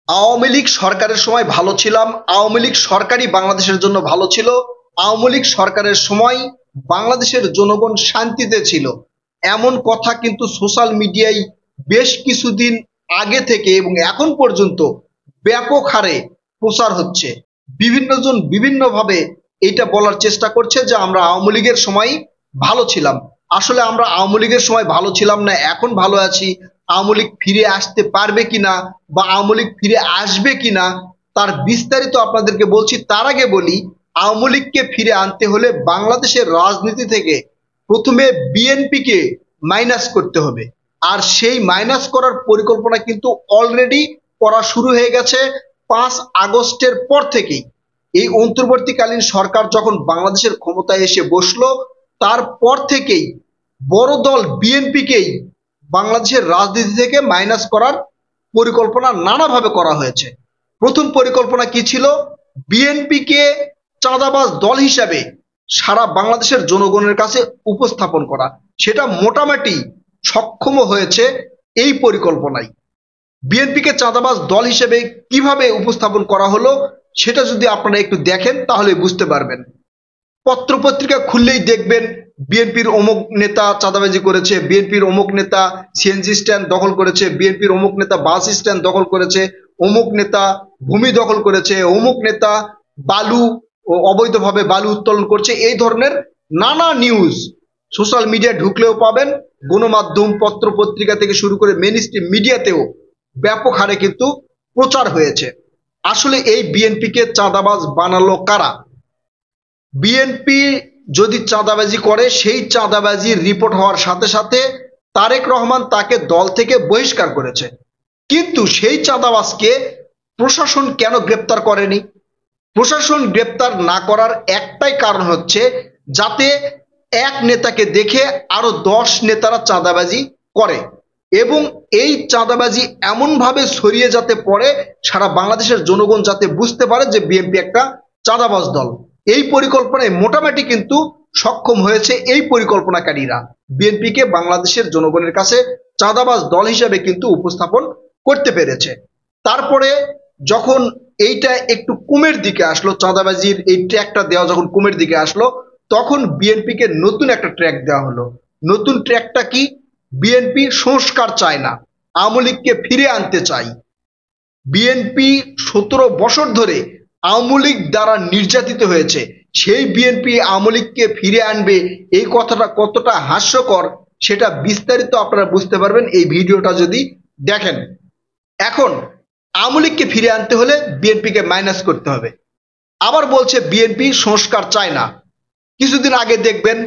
আওয়ামী লীগ সরকারের সময় ভালো ছিলাম, আওয়ামী লীগ সরকারই বাংলাদেশের জন্য ভালো ছিল, আওয়ামী লীগ সরকারের সময় বাংলাদেশের জনগণ শান্তিতে ছিল, এমন কথা কিন্তু সোশ্যাল মিডিয়ায় বেশ কিছুদিন আগে থেকে এবং এখন পর্যন্ত ব্যাপক হারে প্রচার হচ্ছে। বিভিন্ন জন বিভিন্নভাবে এটা বলার চেষ্টা করছে যে আমরা আওয়ামী লীগের সময় ভালো ছিলাম। আসলে আমরা আওয়ামী লীগের সময় ভালো ছিলাম না, এখন ভালো আছি। আওয়ামী লীগ ফিরে আসতে পারবে কিনা বা আওয়ামী লীগ ফিরে আসবে কিনা তার বিস্তারিত আপনাদেরকে বলছি। তার আগে বলি, আওয়ামী লীগকে ফিরে আনতে হলে বাংলাদেশের রাজনীতি থেকে প্রথমে বিএনপিকে মাইনাস করতে হবে। আর সেই মাইনাস করার পরিকল্পনা কিন্তু অলরেডি করা শুরু হয়ে গেছে 5 আগস্টের পর থেকেই। এই অন্তর্বর্তীকালীন সরকার যখন বাংলাদেশের ক্ষমতায় এসে বসলো, তারপর থেকেই বড় দল বিএনপিকেই বাংলাদেশের রাজনীতি থেকে মাইনাস করার পরিকল্পনা নানাভাবে করা হয়েছে। প্রথম পরিকল্পনা কি ছিল? বিএনপিকে চাঁদাবাজ দল হিসাবে সারা বাংলাদেশের জনগণের কাছে উপস্থাপন করা। সেটা মোটামুটি সক্ষম হয়েছে এই পরিকল্পনায়। বিএনপিকে চাঁদাবাজ দল হিসেবে কিভাবে উপস্থাপন করা হলো সেটা যদি আপনারা একটু দেখেন তাহলে বুঝতে পারবেন। পত্রপত্রিকা খুললেই দেখবেন বিএনপির অমুক নেতা চাঁদাবাজি করেছে, বিএনপির অমুক নেতা সিএনজি স্ট্যান্ড দখল করেছে, বিএনপির অমুক নেতা বাস স্ট্যান্ড দখল করেছে, অমুক নেতা ভূমি দখল করেছে, অমুক নেতা বালু অবৈধভাবে বালু উত্তোলন করছে। এই ধরনের নানা নিউজ সোশ্যাল মিডিয়া ঢুকলেও পাবেন, গণমাধ্যম পত্র পত্রিকা থেকে শুরু করে মেইন স্ট্রিম মিডিয়াতেও ব্যাপক হারে কিন্তু প্রচার হয়েছে। আসলে এই বিএনপিকে চাঁদাবাজ বানালো কারা? বিএনপি যদি চাঁদাবাজি করে, সেই চাঁদাবাজির রিপোর্ট হওয়ার সাথে সাথে তারেক রহমান তাকে দল থেকে বহিষ্কার করেছে। কিন্তু সেই চাঁদাবাজকে প্রশাসন কেন গ্রেপ্তার করেনি? প্রশাসন গ্রেপ্তার না করার একটাই কারণ হচ্ছে যাতে এক নেতাকে দেখে আরো 10 নেতারা চাঁদাবাজি করে এবং এই চাঁদাবাজি এমনভাবে ছড়িয়ে যাতে পড়ে সারা বাংলাদেশের জনগণ যাতে বুঝতে পারে যে বিএনপি একটা চাঁদাবাজ দল। এই পরিকল্পনায় মোটামুটি কিন্তু সক্ষম হয়েছে এই পরিকল্পনাকারীরা। বিএনপিকে বাংলাদেশের জনগণের কাছে চাঁদাবাজ দল হিসেবে কিন্তু উপস্থাপন করতে পেরেছে। তারপরে যখন এইটা একটু কমের দিকে আসলো, চাঁদাবাজির এই ট্র্যাকটা দেওয়া যখন কমের দিকে আসলো, তখন বিএনপিকে নতুন একটা ট্র্যাক দেওয়া হলো। নতুন ট্র্যাকটা কি? বিএনপি সংস্কার চায় না, আওয়ামী লীগকে ফিরে আনতে চায়। বিএনপি 17 বছর ধরে আওয়ামী লীগ দ্বারা নির্যাতিত হয়েছে, সেই বিএনপি আওয়ামী লীগকে ফিরে আনবে, এই কথাটা কতটা হাস্যকর সেটা বিস্তারিত আপনারা বুঝতে পারবেন এই ভিডিওটা যদি দেখেন। এখন আওয়ামী লীগকে ফিরে আনতে হলে বিএনপিকে মাইনাস করতে হবে। আবার বলছে বিএনপি সংস্কার চায় না। কিছুদিন আগে দেখবেন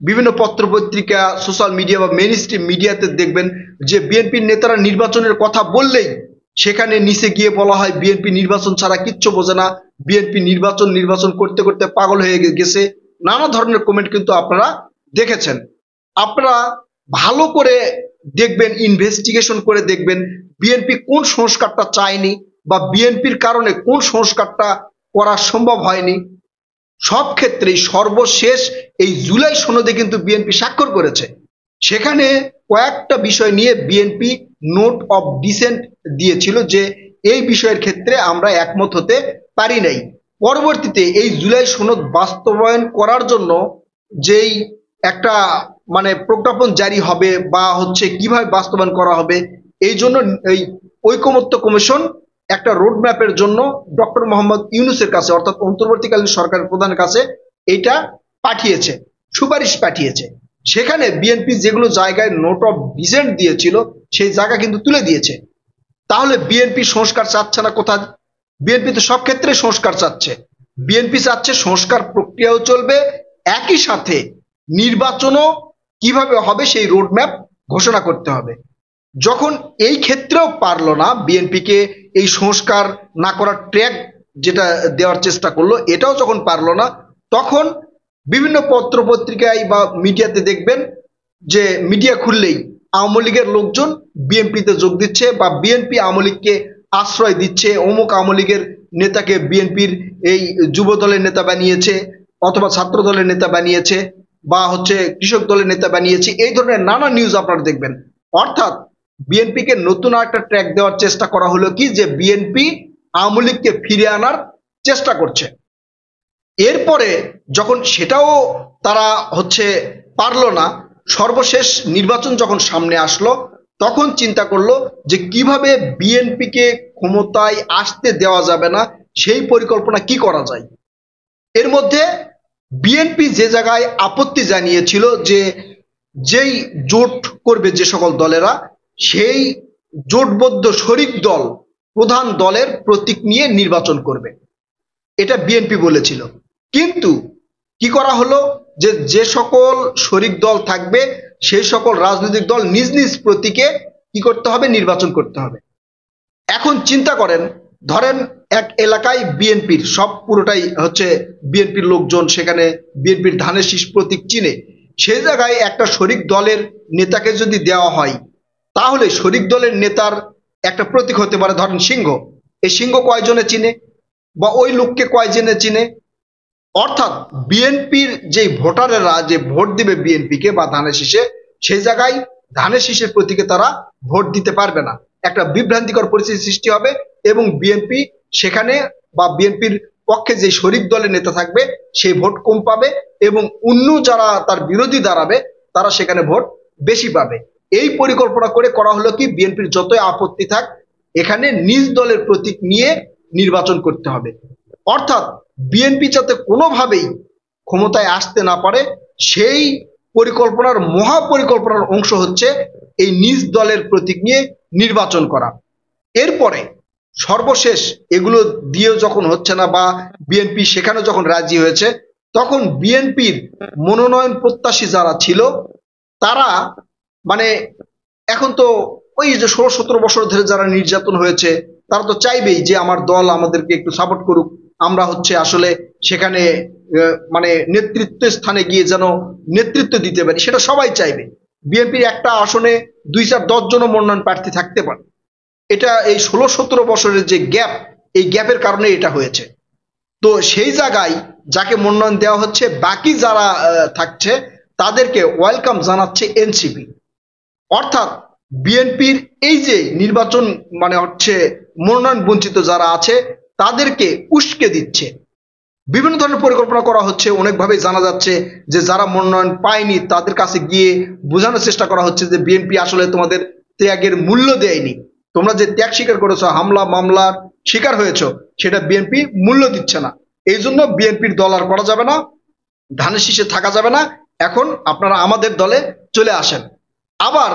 বিভিন্ন পত্র পত্রিকা সোশ্যাল মিডিয়া বা মেইন স্ট্রিম মিডিয়াতে দেখবেন যে বিএনপির নেতারা নির্বাচনের কথা বললেই সেখানে নিচে গিয়ে বলা হয় বিএনপি নির্বাচন ছাড়া কিচ্ছু বোঝে না, বিএনপি নির্বাচন করতে করতে পাগল হয়ে গেছে। নানা ধরনের কমেন্ট কিন্তু আপনারা দেখেছেন। আপনারা ভালো করে দেখবেন, ইনভেস্টিগেশন করে দেখবেন বিএনপি কোন সংস্কারটা চায়নি বা বিএনপির কারণে কোন সংস্কারটা করা সম্ভব হয়নি। সব ক্ষেত্রেই সর্বশেষ এই জুলাই সনদে কিন্তু বিএনপি স্বাক্ষর করেছে। সেখানে কয়েকটা বিষয় নিয়ে বিএনপি নোট অফ ডিসেন্ট দিয়েছিল যে এই বিষয়ের ক্ষেত্রে আমরা একমত হতে পারি নাই। পরবর্তীতে এই জুলাই সনদ বাস্তবায়ন করার জন্য যেই একটা প্রজ্ঞাপন জারি হবে বা কিভাবে বাস্তবায়ন করা হবে, এই জন্য এই ঐকমত্য কমিশন একটা রোড ম্যাপের জন্য ডক্টর মোহাম্মদ ইউনূসের কাছে অর্থাৎ অন্তর্বর্তীকালীন সরকারের প্রধানের কাছে এইটা পাঠিয়েছে, সুপারিশ পাঠিয়েছে। সেখানে বিএনপি যেগুলো জায়গায় নোট অফ ডিসেন্ট দিয়েছিল সেই জায়গা কিন্তু তুলে দিয়েছে। তাহলে বিএনপি সংস্কার চাচ্ছে না কোথায়? বিএনপি তো সব ক্ষেত্রে সংস্কার চাচ্ছে। বিএনপি চাচ্ছে সংস্কার প্রক্রিয়াও চলবে, একই সাথে নির্বাচনও কিভাবে হবে সেই রোডম্যাপ ঘোষণা করতে হবে। যখন এই ক্ষেত্রেও পারলো না, বিএনপিকে এই সংস্কার না করার ট্র্যাক যেটা দেওয়ার চেষ্টা করলো এটাও যখন পারলো না, তখন বিভিন্ন পত্র পত্রিকায় বা মিডিয়াতে দেখবেন যে মিডিয়া খুললেই আওয়ামী লীগের লোকজন বিএনপিতে যোগ দিচ্ছে বা বিএনপি আওয়ামী লীগকে আশ্রয় দিচ্ছে, অমুক আওয়ামী লীগের নেতাকে বিএনপির এই যুব দলের নেতা বানিয়েছে অথবা ছাত্র দলের নেতা বানিয়েছে বা কৃষক দলের নেতা বানিয়েছে। এই ধরনের নানা নিউজ আপনারা দেখবেন। অর্থাৎ বিএনপিকে নতুন একটা ট্র্যাক দেওয়ার চেষ্টা করা হলো কি, যে বিএনপি আওয়ামী লীগকে ফিরে আনার চেষ্টা করছে। এরপরে যখন সেটাও তারা পারলো না, সর্বশেষ নির্বাচন যখন সামনে আসলো, তখন চিন্তা করলো যে কিভাবে বিএনপিকে ক্ষমতায় আসতে দেওয়া যাবে না, সেই পরিকল্পনা কি করা যায়। এর মধ্যে বিএনপি যে জায়গায় আপত্তি জানিয়েছিল যে যেই জোট করবে যে সকল দলেরা, সেই জোটবদ্ধ শরিক দল প্রধান দলের প্রতীক নিয়ে নির্বাচন করবে, এটা বিএনপি বলেছিল। কিন্তু কি করা হলো, যে যে সকল শরিক দল থাকবে সেই সকল রাজনৈতিক দল নিজ নিজ প্রতীকে কি করতে হবে, নির্বাচন করতে হবে। এখন চিন্তা করেন, ধরেন এক এলাকায় বিএনপির সব পুরোটাই বিএনপির লোকজন, সেখানে বিএনপির ধানের শীষ প্রতীক চিনে, সেই জায়গায় একটা শরিক দলের নেতাকে যদি দেওয়া হয়, তাহলে শরিক দলের নেতার একটা প্রতীক হতে পারে ধরেন সিংহ। এই সিংহ কয়জনে চিনে, বা ওই লোককে কয়জনে চিনে? অর্থাৎ বিএনপির যে ভোটারেরা যে ভোট দিবে বিএনপিকে বা ধানের শীষে, সেই জায়গায় ধানের শীষের প্রতীকে তারা ভোট দিতে পারবে না, একটা বিভ্রান্তিকর পরিস্থিতি সৃষ্টি হবে, এবং বিএনপি সেখানে বা বিএনপির পক্ষে যে শরিক দলের নেতা থাকবে সেই ভোট কম পাবে, এবং অন্য যারা তার বিরোধী দাঁড়াবে তারা সেখানে ভোট বেশি পাবে। এই পরিকল্পনা করে করা হলো কি, বিএনপির যতই আপত্তি থাক, এখানে নিজ দলের প্রতীক নিয়ে নির্বাচন করতে হবে। অর্থাৎ বিএনপি যাতে কোনোভাবেই ক্ষমতায় আসতে না পারে, সেই পরিকল্পনার মহাপরিকল্পনার অংশ হচ্ছে এই নিজ দলের প্রতীক নিয়ে নির্বাচন করা। এরপরে সর্বশেষ এগুলো দিয়েও যখন হচ্ছে না, বা বিএনপি সেখানে যখন রাজি হয়েছে, তখন বিএনপির মনোনয়ন প্রত্যাশী যারা ছিল তারা এখন তো ওই যে 16-17 বছর ধরে যারা নির্যাতন হয়েছে, তারা তো চাইবেই যে আমার দল আমাদেরকে একটু সাপোর্ট করুক, আমরা আসলে সেখানে নেতৃত্ব স্থানে গিয়ে যেন নেতৃত্ব দিতে পারি, সেটা সবাই চাইবে। বিএনপির একটা আসনে 2-4-10 জন মনোনয়ন প্রার্থী থাকতে পারে। এটা এই 16-17 বছরের যে গ্যাপ, এই গ্যাপের কারণে এটা হয়েছে। তো সেই জায়গায় যাকে মনোনয়ন দেওয়া হচ্ছে, বাকি যারা থাকছে তাদেরকে ওয়েলকাম জানাচ্ছে এনসিপি। অর্থাৎ বিএনপির এই যে নির্বাচন মনোনয়ন বঞ্চিত যারা আছে তাদেরকে উস্কে দিচ্ছে। বিভিন্ন ধরনের পরিকল্পনা করা হচ্ছে, অনেকভাবে জানা যাচ্ছে যে যারা মনোনয়ন পায়নি তাদের কাছে গিয়ে বোঝানোর চেষ্টা করা হচ্ছে যে বিএনপি আসলে তোমাদের ত্যাগের মূল্য দেয়নি, তোমরা যে ত্যাগ স্বীকার করেছো, হামলা মামলার শিকার হয়েছো, সেটা বিএনপি মূল্য দিচ্ছে না, এই জন্য বিএনপির দল আর করা যাবে না, ধানের শীষে থাকা যাবে না, এখন আপনারা আমাদের দলে চলে আসেন। আবার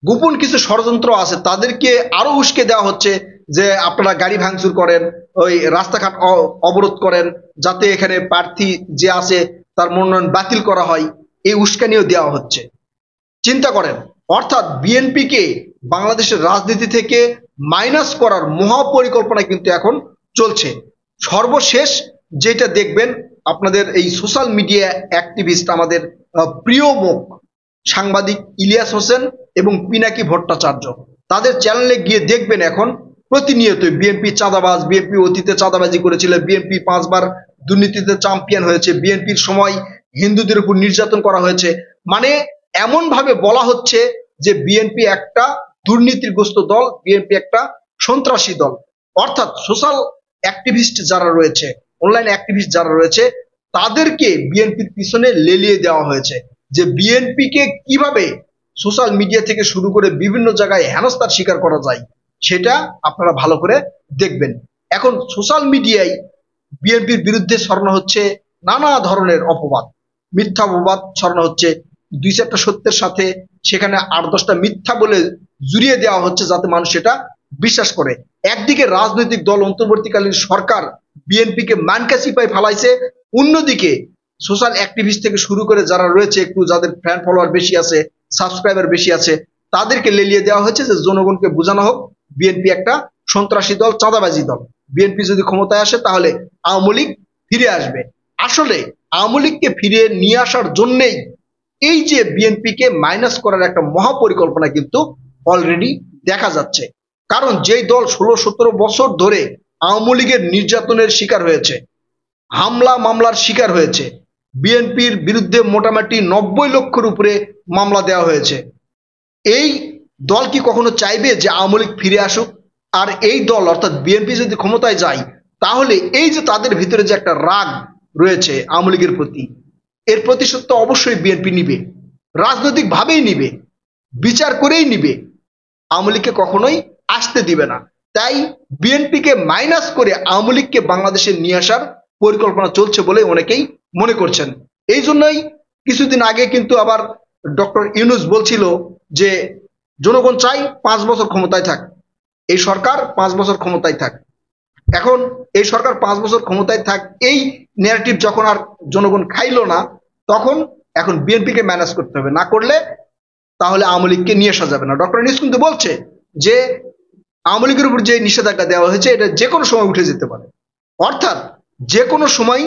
গোপন কিছু ষড়যন্ত্র আছে, তাদেরকে আরো উস্কে দেওয়া হচ্ছে যে আপনারা গাড়ি ভাঙচুর করেন, ওই রাস্তাঘাট অবরোধ করেন, যাতে এখানে প্রার্থী যে আছে তার মনোনয়ন বাতিল করা হয়, এই উস্কানিও দেওয়া হচ্ছে। চিন্তা করেন, অর্থাৎ বিএনপিকে বাংলাদেশের রাজনীতি থেকে মাইনাস করার মহাপরিকল্পনা কিন্তু এখন চলছে। সর্বশেষ যেটা দেখবেন, আপনাদের এই সোশ্যাল মিডিয়া অ্যাক্টিভিস্ট, আমাদের প্রিয় মুখ সাংবাদিক ইলিয়াস হোসেন এবং পিনাকি ভট্টাচার্য, তাদের চ্যানেলে গিয়ে দেখবেন এখন প্রতিনিয়ত বিএনপি চাঁদাবাজ, বিএনপি অতীতে চাঁদাবাজি করেছিল, বিএনপি 5 বার দুর্নীতিতে চ্যাম্পিয়ন হয়েছে, বিএনপির সময় হিন্দুদের উপর নির্যাতন করা হয়েছে, এমন ভাবে বলা হচ্ছে যে বিএনপি একটা দুর্নীতিগ্রস্ত দল, বিএনপি একটা সন্ত্রাসী দল। অর্থাৎ সোশ্যাল অ্যাক্টিভিস্ট যারা রয়েছে, অনলাইন অ্যাক্টিভিস্ট যারা রয়েছে, তাদেরকে বিএনপির পিছনে লেলিয়ে দেওয়া হয়েছে যে বিএনপিকে কিভাবে সোশ্যাল মিডিয়া থেকে শুরু করে বিভিন্ন জায়গায় হেনস্থার শিকার করা যায়, সেটা আপনারা ভালো করে দেখবেন। এখন সোশ্যাল মিডিয়ায় বিএনপির বিরুদ্ধে ছড়ানো হচ্ছে নানা ধরনের অপবাদ, মিথ্যা অপবাদ ছড়ানো হচ্ছে, 2-4টা সত্যের সাথে সেখানে 8-10টা মিথ্যা বলে জুড়িয়ে দেওয়া হচ্ছে, যাতে মানুষ এটা বিশ্বাস করে। একদিকে রাজনৈতিক দল অন্তর্বর্তীকালীন সরকার বিএনপিকে মানকাসিপায় ফেলাইছে, অন্যদিকে সোশ্যাল অ্যাক্টিভিস্ট থেকে শুরু করে যারা রয়েছে, একটু যাদের ফ্যান ফলোয়ার বেশি আছে, সাবস্ক্রাইবার বেশি আছে, তাদেরকে লেলিয়ে দেওয়া হচ্ছে যে জনগণকে বোঝানো হোক বিএনপি একটা সন্ত্রাসী দল, চাঁদাবাজি দল, বিএনপি যদি ক্ষমতায় আসে তাহলে আওয়ামী লীগ ফিরে আসবে। আসলে আওয়ামী লীগকে ফিরিয়ে নিয়ে আসার জন্যই এই যে বিএনপিকে মাইনাস করার একটা মহাপরিকল্পনা কিন্তু অলরেডি দেখা যাচ্ছে। কারণ যেই দল 16-17 বছর ধরে আওয়ামী লীগের নির্যাতনের শিকার হয়েছে, হামলা মামলার শিকার হয়েছে, বিএনপির বিরুদ্ধে মোটামুটি 90 লক্ষের উপরে মামলা দেওয়া হয়েছে, এই দল কি কখনো চাইবে যে আওয়ামী লীগ ফিরে আসুক? আর এই দল অর্থাৎ বিএনপি যদি ক্ষমতায় যায়, তাহলে এই যে তাদের ভিতরে যে একটা রাগ রয়েছে আওয়ামী লীগের প্রতি, এর প্রতিশোধ তো অবশ্যই বিএনপি নিবে, রাজনৈতিক ভাবেই নিবে, বিচার করেই নিবে। আওয়ামী লীগকে কখনোই আসতে দিবে না। তাই বিএনপিকে মাইনাস করে আওয়ামী লীগকে বাংলাদেশে নিয়ে আসার পরিকল্পনা চলছে বলে অনেকেই মনে করছেন। এই জন্যই কিছুদিন আগে কিন্তু আবার ডক্টর ইউনূস বলছিল যে জনগণ চাই 5 বছর ক্ষমতায় থাক, এই সরকার 5 বছর ক্ষমতায় থাক। এখন এই সরকার 5 বছর ক্ষমতায় থাক, এই ন্যারেটিভ যখন আর জনগণ খাইলো না, তখন এখন বিএনপিকে ম্যানেজ করতে হবে, না করলে তাহলে আওয়ামী লীগকে নিয়ে আসা যাবে না। ডক্টর ইউনূস কিন্তু বলছে যে আওয়ামী লীগের উপর যে নিষেধাজ্ঞা দেওয়া হয়েছে এটা যে কোনো সময় উঠে যেতে পারে, অর্থাৎ যে কোনো সময়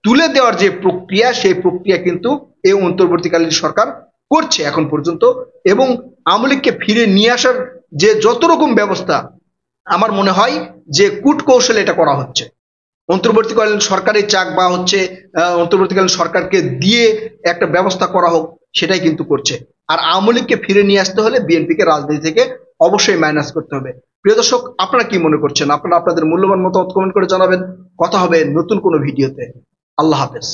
তুলে দেওয়ার যে প্রক্রিয়া, সেই প্রক্রিয়া কিন্তু এই অন্তর্বর্তীকালীন সরকার করছে এখন পর্যন্ত। এবং আওয়ামী লীগকে ফিরে নিয়ে আসার যে যত রকম ব্যবস্থা, আমার মনে হয় যে কূট কৌশলে এটা করা হচ্ছে। অন্তর্বর্তীকালীন সরকারের চাক বা হচ্ছে অন্তর্বর্তীকালীন সরকারকে দিয়ে একটা ব্যবস্থা করা হোক, সেটাই কিন্তু করছে। আর আওয়ামী লীগকে ফিরে নিয়ে আসতে হলে বিএনপিকে রাজনীতি থেকে অবশ্যই মাইনাস করতে হবে। প্রিয় দর্শক, আপনারা কি মনে করছেন? আপনারা আপনাদের মূল্যবান মতামত কমেন্ট করে জানাবেন। কথা হবে নতুন কোনো ভিডিওতে। আল্লাহ হাফেজ।